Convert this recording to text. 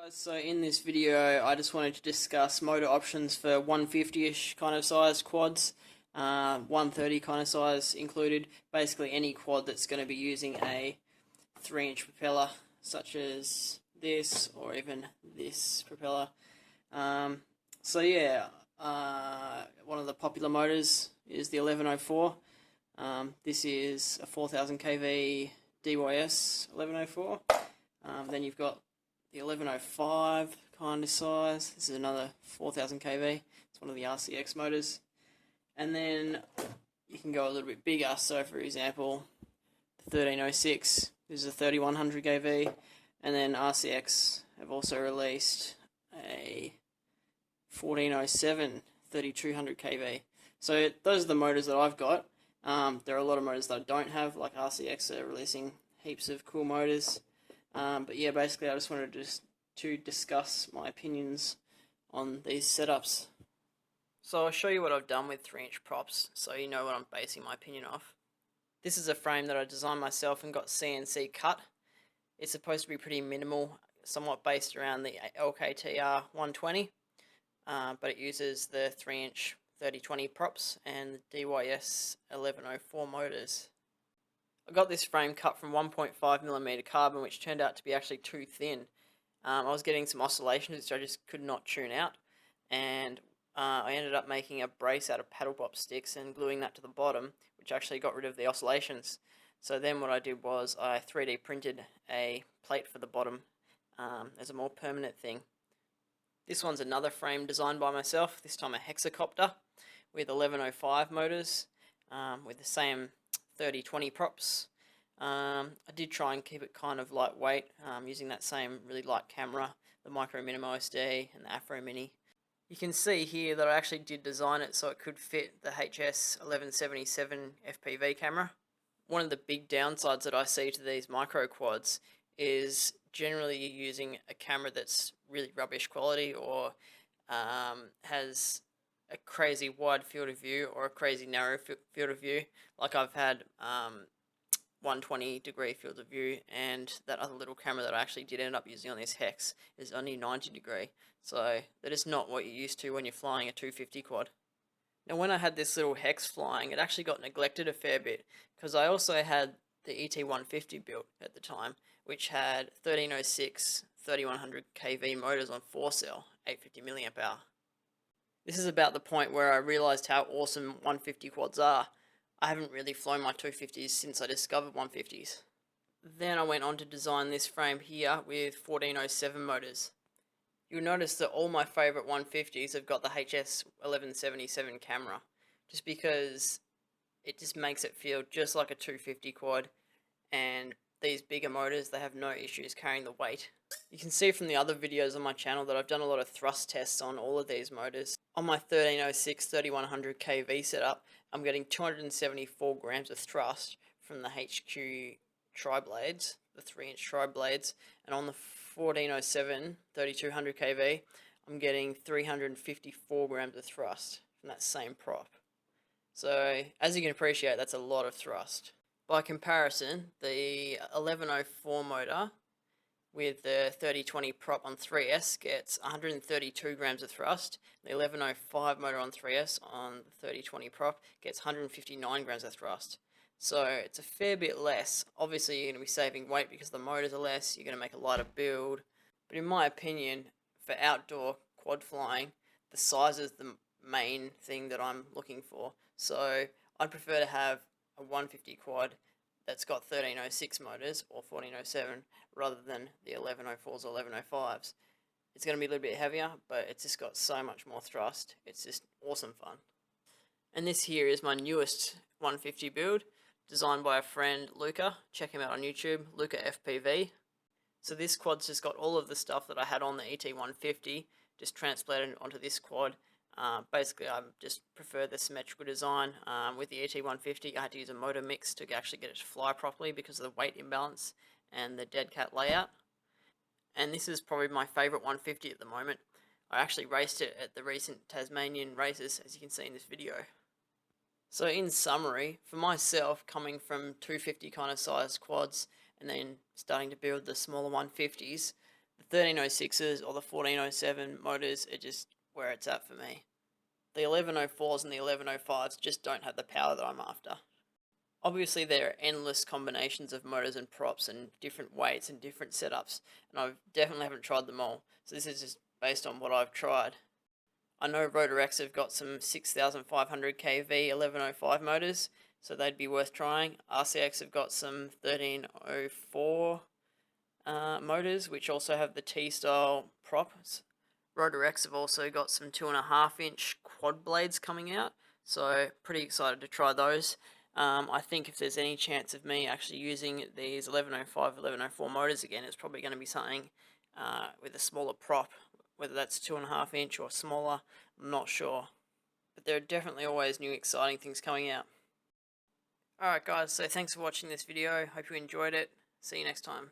Guys, so in this video I just wanted to discuss motor options for 150ish kind of size quads, 130 kind of size included, basically any quad that's going to be using a 3-inch propeller such as this or even this propeller. So yeah, one of the popular motors is the 1104. This is a 4000 kV DYS 1104. Then you've got the 1105 kind of size. This is another 4000 kV. It's one of the RCX motors. And then you can go a little bit bigger. So for example, the 1306 this is a 3100 kV. And then RCX have also released a 1407 3200 kV. So those are the motors that I've got. There are a lot of motors that I don't have, like RCX are releasing heaps of cool motors. But yeah, basically I just wanted to discuss my opinions on these setups. So I'll show you what I've done with 3-inch props, so you know what I'm basing my opinion off. This is a frame that I designed myself and got CNC cut. It's supposed to be pretty minimal, somewhat based around the LKTR 120, but it uses the 3-inch 3020 props and the DYS 1104 motors. I got this frame cut from 1.5mm carbon, which turned out to be actually too thin. I was getting some oscillations which I just could not tune out, and I ended up making a brace out of paddle pop sticks and gluing that to the bottom, which actually got rid of the oscillations. So then what I did was I 3D printed a plate for the bottom as a more permanent thing. This one's another frame designed by myself, this time a Hexacopter with 1105 motors with the same 3020 props. I did try and keep it kind of lightweight using that same really light camera, the Micro Minimo SD and the Afro Mini. You can see here that I actually did design it so it could fit the HS 1177 FPV camera. One of the big downsides that I see to these micro quads is generally you're using a camera that's really rubbish quality or has a crazy wide field of view or a crazy narrow field of view. Like I've had 120 degree field of view, and that other little camera that I actually did end up using on this Hex is only 90 degree. So that is not what you're used to when you're flying a 250 quad. Now when I had this little Hex flying, it actually got neglected a fair bit because I also had the ET150 built at the time, which had 1306 3100 kV motors on 4-cell 850 milliamp hour. This is about the point where I realised how awesome 150 quads are. I haven't really flown my 250s since I discovered 150s. Then I went on to design this frame here with 1407 motors. You'll notice that all my favourite 150s have got the HS 1177 camera, just because it just makes it feel just like a 250 quad, and these bigger motors, they have no issues carrying the weight. You can see from the other videos on my channel that I've done a lot of thrust tests on all of these motors. On my 1306 3100 kV setup, I'm getting 274 grams of thrust from the HQ tri-blades, the 3-inch tri-blades, and on the 1407 3200 kV, I'm getting 354 grams of thrust from that same prop. So as you can appreciate, that's a lot of thrust. By comparison, the 1104 motor with the 3020 prop on 3S gets 132 grams of thrust. The 1105 motor on 3S on the 3020 prop gets 159 grams of thrust. So it's a fair bit less. Obviously you're going to be saving weight because the motors are less, you're going to make a lighter build. But in my opinion, for outdoor quad flying, the size is the main thing that I'm looking for. So I'd prefer to have a 150 quad that's got 1306 motors or 1407 rather than the 1104s or 1105s. It's going to be a little bit heavier, but it's just got so much more thrust. It's just awesome fun. And this here is my newest 150 build, designed by a friend, Luca. Check him out on YouTube, Luca FPV. So this quad's just got all of the stuff that I had on the ET150, just transplanted onto this quad. Basically, I just prefer the symmetrical design. With the ET150, I had to use a motor mix to actually get it to fly properly because of the weight imbalance and the dead cat layout. And this is probably my favourite 150 at the moment. I actually raced it at the recent Tasmanian races, as you can see in this video. So in summary, for myself, coming from 250 kind of size quads and then starting to build the smaller 150s, The 1306s or the 1407 motors are just where it's at for me. The 1104s and the 1105s just don't have the power that I'm after. Obviously, there are endless combinations of motors and props and different weights and different setups, and I definitely haven't tried them all, so this is just based on what I've tried. I know Rotorex have got some 6500 kV 1105 motors, so they'd be worth trying. RCX have got some 1304 motors, which also have the T-style props. Rotorex have also got some 2.5-inch quad blades coming out, so pretty excited to try those. I think if there's any chance of me actually using these 1105, 1104 motors again, it's probably going to be something with a smaller prop, whether that's 2.5-inch or smaller, I'm not sure. But there are definitely always new exciting things coming out. Alright guys, so thanks for watching this video, hope you enjoyed it, see you next time.